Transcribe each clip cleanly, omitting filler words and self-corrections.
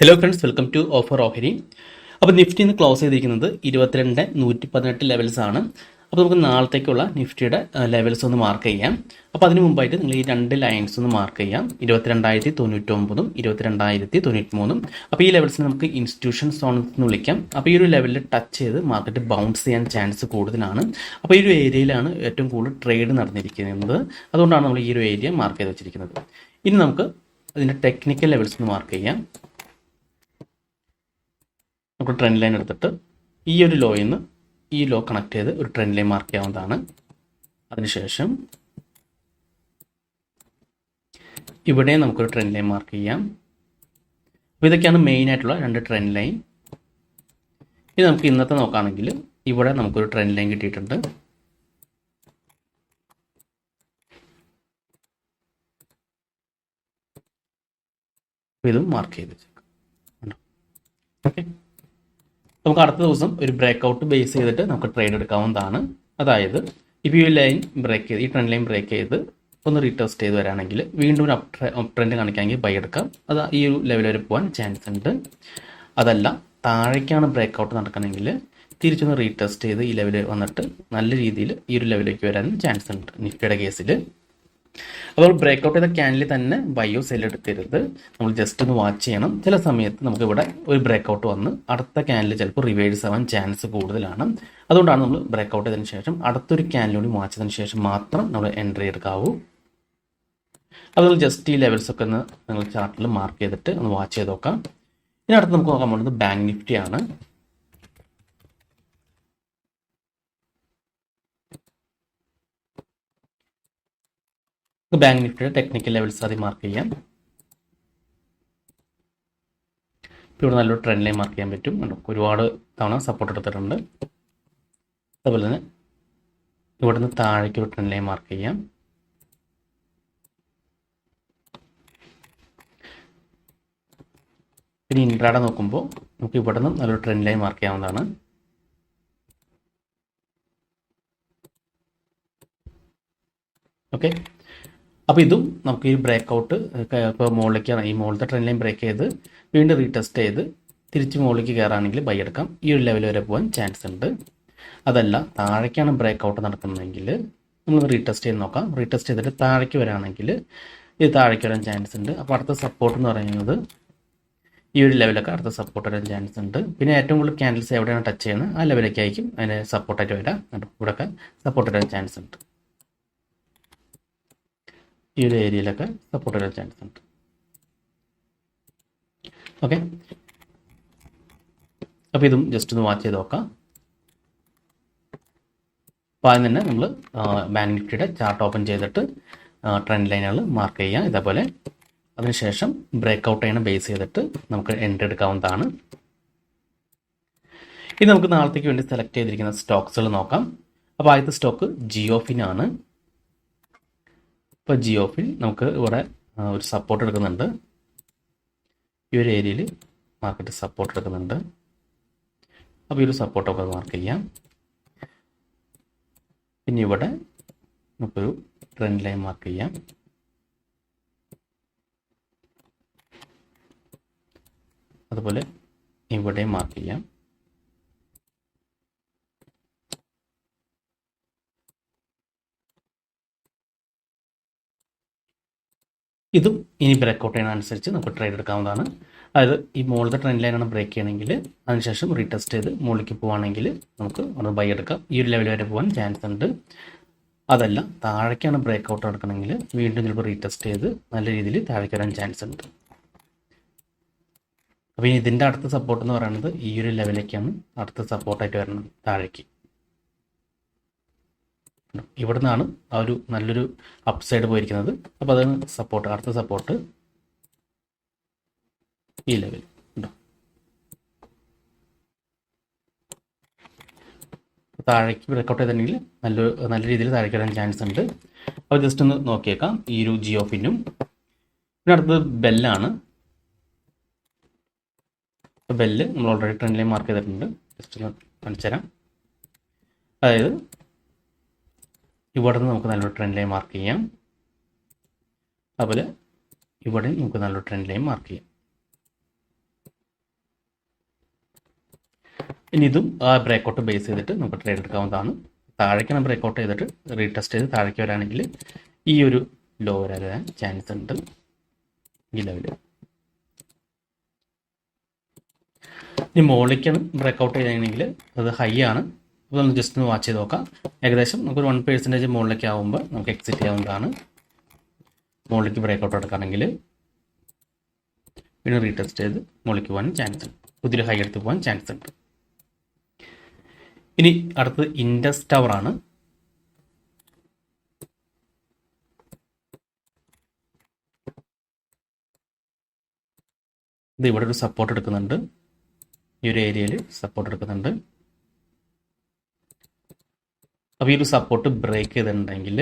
Hello friends, welcome to offer ഓഹരി. അപ്പോൾ Nifty ഇന്ന് ക്ലോസ് ചെയ്തിരിക്കുന്നത് 22,118 ലെവൽസ് ആണ്. അപ്പോൾ നമുക്ക് നാളത്തേക്കുള്ള നിഫ്റ്റിയുടെ ലെവൽസ് ഒന്ന് മാർക്ക് ചെയ്യാം. അപ്പോൾ അതിന് മുമ്പായിട്ട് നിങ്ങൾ ഈ രണ്ട് ലൈൻസ് ഒന്ന് മാർക്ക് ചെയ്യാം, 22,099 22,093. അപ്പോൾ ഈ ലെവൽസിന് നമുക്ക് ഇൻസ്റ്റിറ്റ്യൂഷൻ സോൺ എന്ന് വിളിക്കാം. അപ്പോൾ ഈ ഒരു ലെവലിൽ ടച്ച് ചെയ്ത് മാർക്കറ്റ് ബൗൺസ് ചെയ്യാൻ ചാൻസ് കൂടുതലാണ്. അപ്പോൾ ഈ ഒരു ഏരിയയിലാണ് ഏറ്റവും കൂടുതൽ ട്രേഡ് നടന്നിരിക്കുന്നത്. അതുകൊണ്ടാണ് നമ്മൾ ഈ ഒരു ഏരിയ മാർക്ക് ചെയ്ത് വെച്ചിരിക്കുന്നത്. ഇനി നമുക്ക് അതിൻ്റെ ടെക്നിക്കൽ ലെവൽസ് ഒന്ന് മാർക്ക് ചെയ്യാം. നമുക്ക് ട്രെൻഡ് ലൈൻ എടുത്തിട്ട് ഈ ഒരു ലോയിൽ നിന്ന് ഈ ലോ കണക്ട് ചെയ്ത് ഒരു ട്രെൻഡ് ലൈൻ മാർക്ക് ചെയ്യാവുന്നതാണ്. അതിനുശേഷം ഇവിടെ നമുക്കൊരു ട്രെൻഡ് ലൈൻ മാർക്ക് ചെയ്യാം. അപ്പോൾ ഇതൊക്കെയാണ് മെയിൻ ആയിട്ടുള്ള രണ്ട് ട്രെൻഡ് ലൈൻ. ഇത് നമുക്ക് ഇന്നത്തെ നോക്കുകയാണെങ്കിൽ ഇവിടെ നമുക്കൊരു ട്രെൻഡ് ലൈൻ കിട്ടിയിട്ടുണ്ട്. ഇതും മാർക്ക് ചെയ്ത് വെച്ചേക്കാം. ഓക്കെ, നമുക്ക് അടുത്ത ദിവസം ഒരു ബ്രേക്ക് ഔട്ട് ബേസ് ചെയ്തിട്ട് നമുക്ക് ട്രേഡ് എടുക്കാവുന്നതാണ്. അതായത് ഇപ്പോൾ ഈ ലൈൻ ബ്രേക്ക് ചെയ്ത് ഈ ട്രെൻഡ് ലൈൻ ബ്രേക്ക് ചെയ്ത് ഒന്ന് റീടെസ്റ്റ് ചെയ്ത് വരാണെങ്കിൽ വീണ്ടും ഒരു അപ്പ് ട്രെൻഡ് കാണിക്കാമെങ്കിൽ ബൈ എടുക്കാം. അത് ഈ ഒരു ലെവൽ വരെ പോകാൻ ചാൻസ് ഉണ്ട്. അതല്ല താഴേക്കാണ് ബ്രേക്ക് ഔട്ട് നടക്കണമെങ്കിൽ തിരിച്ചൊന്ന് റീടെസ്റ്റ് ചെയ്ത് ഈ ലെവൽ വന്നിട്ട് നല്ല രീതിയിൽ ഈ ഒരു ലെവലിലേക്ക് വരാനും ചാൻസ് ഉണ്ട് നിഫ്റ്റിയുടെ കേസിൽ. അപ്പോൾ ബ്രേക്ക് ഔട്ട് ചെയ്ത ക്യാൻഡിൽ തന്നെ ബൈയോ സെൽ എടുക്കരുത്, നമ്മൾ ജസ്റ്റ് ഒന്ന് വാച്ച് ചെയ്യണം. ചില സമയത്ത് നമുക്ക് ഇവിടെ ഒരു ബ്രേക്ക് ഔട്ട് വന്ന് അടുത്ത ക്യാൻഡിൽ ചിലപ്പോൾ റിവേഴ്സ് ആവാൻ ചാൻസ് കൂടുതലാണ്. അതുകൊണ്ടാണ് നമ്മൾ ബ്രേക്ക് ഔട്ട് ചെയ്തതിന് ശേഷം അടുത്തൊരു ക്യാൻഡിൽ കൂടി വാച്ച് ചെയ്തതിന് ശേഷം മാത്രം നമ്മൾ എൻട്രി എടുക്കാവൂ. അതുപോലെ ജസ്റ്റ് ഈ ലെവൽസ് ഒക്കെ ഒന്ന് നിങ്ങൾ ചാർട്ടിൽ മാർക്ക് ചെയ്തിട്ട് ഒന്ന് വാച്ച് ചെയ്ത് നോക്കാം. ഇനി അടുത്ത് നമുക്ക് നോക്കാൻ പോകുന്നത് ബാങ്ക് നിഫ്റ്റി ആണ്. ബാങ്ക് നിഫ്റ്റിയുടെ ടെക്നിക്കൽ ലെവൽസ് ആദ്യം മാർക്ക് ചെയ്യാം. ഇപ്പോൾ ഇവിടെ നല്ലൊരു ട്രെൻഡ് ലൈൻ മാർക്ക് ചെയ്യാൻ പറ്റും. ഒരുപാട് തവണ സപ്പോർട്ട് എടുത്തിട്ടുണ്ട്. അതുപോലെ തന്നെ ഇവിടെ നിന്ന് താഴേക്ക് ഒരു ട്രെൻഡ് ലൈൻ മാർക്ക് ചെയ്യാം. പിന്നെ ഇൻട്രാഡേ നോക്കുമ്പോൾ നമുക്ക് ഇവിടെ നിന്ന് നല്ലൊരു ട്രെൻഡ് ലൈൻ മാർക്ക് ചെയ്യാവുന്നതാണ്. ഓക്കെ, അപ്പോൾ ഇതും നമുക്ക് ഈ ബ്രേക്ക് ഔട്ട് ഇപ്പോൾ മുകളിലേക്കാണ്, ഈ മുകളിലത്തെ ട്രെൻഡ് ലൈൻ ബ്രേക്ക് ചെയ്ത് വീണ്ടും റീടെസ്റ്റ് ചെയ്ത് തിരിച്ച് മുകളിലേക്ക് കയറുകയാണെങ്കിൽ ബൈ എടുക്കാം. ഈ ഒരു ലെവൽ വരെ പോകാൻ ചാൻസ് ഉണ്ട്. അതല്ല താഴേക്കാണ് ബ്രേക്ക് ഔട്ട് നടക്കുന്നതെങ്കിൽ നമ്മൾ റീടെസ്റ്റ് ചെയ്ത് നോക്കാം. റീടെസ്റ്റ് ചെയ്തിട്ട് താഴേക്ക് വരാണെങ്കിൽ ഇത് താഴേക്ക് വരാൻ ചാൻസ് ഉണ്ട്. അപ്പോൾ അടുത്ത സപ്പോർട്ട് എന്ന് പറയുന്നത് ഈ ഒരു ലെവലൊക്കെ അടുത്ത സപ്പോർട്ട് വരാൻ ചാൻസ് ഉണ്ട്. പിന്നെ ഏറ്റവും കൂടുതൽ ക്യാൻഡിൽസ് എവിടെയാണ് ടച്ച് ചെയ്യുന്നത് ആ ലെവലേക്ക് ആയിരിക്കും അതിന് സപ്പോർട്ടായിട്ട് വരാം. ഇവിടെയൊക്കെ സപ്പോർട്ട് വരാൻ ചാൻസ് ഉണ്ട്. ഈ ഒരു ഏരിയയിലൊക്കെ സപ്പോർട്ട് വരാൻ ചാൻസ് ഉണ്ട്. ഓക്കെ, അപ്പോൾ ഇതും ജസ്റ്റ് ഒന്ന് വാച്ച് ചെയ്ത് നോക്കാം. അപ്പോൾ അതിന് തന്നെ നമ്മൾ ബാങ്ക് നിഫ്റ്റിയുടെ ചാർട്ട് ഓപ്പൺ ചെയ്തിട്ട് ട്രെൻഡ് ലൈനുകൾ മാർക്ക് ചെയ്യാം ഇതേപോലെ. അതിനുശേഷം ബ്രേക്ക് ഔട്ട് ചെയ്യണം ബേസ് ചെയ്തിട്ട് നമുക്ക് എൻട്രി എടുക്കാവുന്നതാണ്. ഇത് നമുക്ക് നാളത്തേക്ക് വേണ്ടി സെലക്ട് ചെയ്തിരിക്കുന്ന സ്റ്റോക്സുകൾ നോക്കാം. അപ്പോൾ ആദ്യത്തെ സ്റ്റോക്ക് ജിയോഫിൻ ആണ്. ഇപ്പോൾ ജിയോഫിൻ നമുക്ക് ഇവിടെ ഒരു സപ്പോർട്ട് എടുക്കുന്നുണ്ട്. ഈ ഒരു ഏരിയയിൽ മാർക്കറ്റ് സപ്പോർട്ട് എടുക്കുന്നുണ്ട്. അപ്പോൾ ഈ ഒരു സപ്പോർട്ടൊക്കെ മാർക്ക് ചെയ്യാം. പിന്നെ ഇവിടെ നമുക്കൊരു ട്രെൻഡ് ലൈൻ മാർക്ക് ചെയ്യാം. അതുപോലെ ഇവിടെ മാർക്ക് ചെയ്യാം. ഇതും ഇനി ബ്രേക്ക് ഔട്ട് ചെയ്യുന്നതനുസരിച്ച് നമുക്ക് ട്രേഡ് എടുക്കാവുന്നതാണ്. അതായത് ഈ മുകളിലത്തെ ട്രെൻഡ് ലൈനാണ് ബ്രേക്ക് ചെയ്യണമെങ്കിൽ അതിനുശേഷം റീടെസ്റ്റ് ചെയ്ത് മുകളിലേക്ക് പോവുകയാണെങ്കിൽ നമുക്ക് ഒന്ന് ബൈ എടുക്കാം. ഈ ഒരു ലെവൽ വരെ പോകാൻ ചാൻസ് ഉണ്ട്. അതല്ല താഴേക്കാണ് ബ്രേക്ക് ഔട്ട് എടുക്കണമെങ്കിൽ വീണ്ടും ചിലപ്പോൾ റീടെസ്റ്റ് ചെയ്ത് നല്ല രീതിയിൽ താഴേക്ക് വരാൻ ചാൻസ് ഉണ്ട്. അപ്പോൾ ഇനി ഇതിൻ്റെ അടുത്ത സപ്പോർട്ട് എന്ന് പറയുന്നത് ഈ ഒരു ലെവലിലേക്കാണ് അടുത്ത സപ്പോർട്ടായിട്ട് വരുന്നത് താഴേക്ക്. ഇവിടെ നിന്നാണ് ആ ഒരു നല്ലൊരു അപ്സൈഡ് പോയിരിക്കുന്നത്. അപ്പോൾ അതാണ് സപ്പോർട്ട്, അടുത്ത സപ്പോർട്ട് ഈ ലെവൽ ഉണ്ടോ. താഴേക്ക് ബ്രേക്കൗട്ട് ചെയ്തിട്ടുണ്ടെങ്കിൽ നല്ല രീതിയിൽ താഴേക്ക് വരാൻ ചാൻസ് ഉണ്ട്. അപ്പോൾ ജസ്റ്റ് ഒന്ന് നോക്കിയേക്കാം ഈ ഒരു ജിയോഫിനും. പിന്നെ അടുത്തത് ബെല്ലാണ്. ബെല്ല് നമ്മൾ ഓൾറെഡി ട്രെൻഡ് ലൈൻ മാർക്ക് ചെയ്തിട്ടുണ്ട്. ജസ്റ്റ് ഒന്ന് കാണിച്ചു തരാം. അതായത് ഇവിടെ നിന്ന് നമുക്ക് നല്ലൊരു ട്രെൻഡ് ലൈൻ മാർക്ക് ചെയ്യാം. അതുപോലെ ഇവിടെ നമുക്ക് നല്ലൊരു ട്രെൻഡ് ലൈൻ മാർക്ക് ചെയ്യാം. ഇനി ഇതും ആ ബ്രേക്കൗട്ട് ബേസ് ചെയ്തിട്ട് നമുക്ക് ട്രേഡ് എടുക്കാവുന്നതാണ്. താഴേക്കാണ് ബ്രേക്കൗട്ട് ചെയ്തിട്ട് റീടെസ്റ്റ് ചെയ്ത് താഴേക്ക് വരാണെങ്കിൽ ഈ ഒരു ലോ വരാൻ ചാൻസ് ഉണ്ട്. ഈ ലെവല് ഇനി മുകളിലേക്കാണ് ബ്രേക്കൗട്ട് ചെയ്യുകയാണെങ്കിൽ അത് ഹൈ ആണ്. അപ്പോൾ നമ്മൾ ജസ്റ്റ് ഒന്ന് വാച്ച് ചെയ്ത് നോക്കാം. ഏകദേശം നമുക്കൊരു 1% മുകളിലേക്ക് ആകുമ്പോൾ നമുക്ക് എക്സിറ്റ് ചെയ്യാവുന്നതാണ്. മുകളിലേക്ക് ബ്രേക്കൗട്ട് എടുക്കുകയാണെങ്കിൽ പിന്നെ റീടെസ്റ്റ് ചെയ്ത് മുകളിലേക്ക് പോകാൻ ചാൻസ് ഉണ്ട്. പുതിയൊരു ഹൈ എടുത്ത് പോകാൻ ചാൻസ് ഉണ്ട്. ഇനി അടുത്തത് ഇൻഡസ് ടവർ ആണ്. ഇത് ഇവിടെ ഒരു സപ്പോർട്ട് എടുക്കുന്നുണ്ട്. ഈ ഒരു ഏരിയയിൽ സപ്പോർട്ട് എടുക്കുന്നുണ്ട്. അപ്പോൾ ഈ ഒരു സപ്പോർട്ട് ബ്രേക്ക് ചെയ്തിട്ടുണ്ടെങ്കിൽ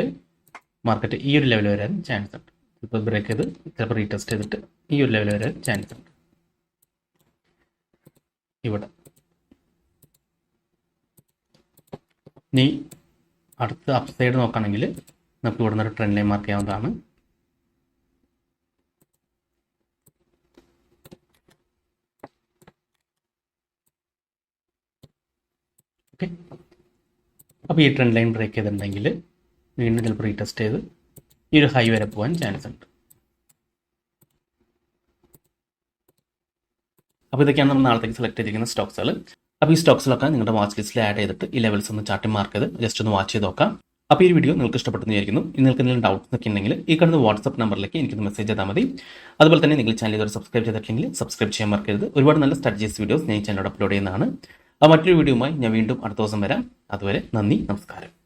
മാർക്കറ്റ് ഈ ഒരു ലെവൽ വരാൻ ചാൻസ് ഉണ്ട്. ഇപ്പോൾ ബ്രേക്ക് ചെയ്ത് ചിലപ്പോൾ റീടെസ്റ്റ് ചെയ്തിട്ട് ഈ ഒരു ലെവൽ വരാൻ ചാൻസ് ഉണ്ട്. ഇവിടെ ഇനി അടുത്ത അപ്സൈഡ് നോക്കുകയാണെങ്കിൽ നമുക്ക് ഇവിടെ നിന്നൊരു ട്രെൻഡ് ലൈൻ മാർക്ക് ചെയ്യാവുന്നതാണ്. ഓക്കെ, അപ്പോൾ ഈ ട്രെൻഡ് ലൈൻ ബ്രേക്ക് ചെയ്തിട്ടുണ്ടെങ്കിൽ വീണ്ടും ചിലപ്പോൾ റീടെസ്റ്റ് ചെയ്ത് ഈ ഒരു ഹൈ വരെ പോകാൻ ചാൻസ് ഉണ്ട്. അപ്പോൾ ഇതൊക്കെയാണ് നമ്മൾ നാളത്തേക്ക് സെലക്ട് ചെയ്തിരിക്കുന്ന സ്റ്റോക്സുകൾ. അപ്പോൾ ഈ സ്റ്റോക്സിലൊക്കെ നിങ്ങളുടെ വാച്ച് ലിസ്റ്റിൽ ആഡ് ചെയ്തിട്ട് ഈ ലെവൽസ് ഒന്ന് ചാർട്ടി മാർക്ക് ചെയ്ത് ജസ്റ്റ് ഒന്ന് വാച്ച് ചെയ്ത് നോക്കാം. അപ്പോൾ ഈ വീഡിയോ നിങ്ങൾക്ക് ഇഷ്ടപ്പെട്ടെന്ന് വിചാരിക്കുന്നു. നിങ്ങൾക്ക് എന്തെങ്കിലും ഡൗട്ട്സ് ഒക്കെ ഉണ്ടെങ്കിൽ ഈ കാണുന്ന വാട്സ്ആപ്പ് നമ്പറിലേക്ക് എനിക്കൊന്ന് മെസ്സേജ് ചെയ്താൽ മതി. അതുപോലെ തന്നെ നിങ്ങൾ ചാനൽ ഇതുവരെ സബ്സ്ക്രൈബ് ചെയ്തിട്ടില്ലെങ്കിൽ സബ്സ്ക്രൈബ് ചെയ്യാൻ മറക്കരുത്. ഒരുപാട് നല്ല സ്ട്രാറ്റജീസ് വീഡിയോസ് ഞാൻ ഈ ചാനലിൽ അപ്ലോഡ് ചെയ്യുന്നതാണ്. അപ്പോൾ മറ്റൊരു വീഡിയോയുമായി ഞാൻ വീണ്ടും അടുത്ത ദിവസം വരാം. അതുവരെ നന്ദി, നമസ്കാരം.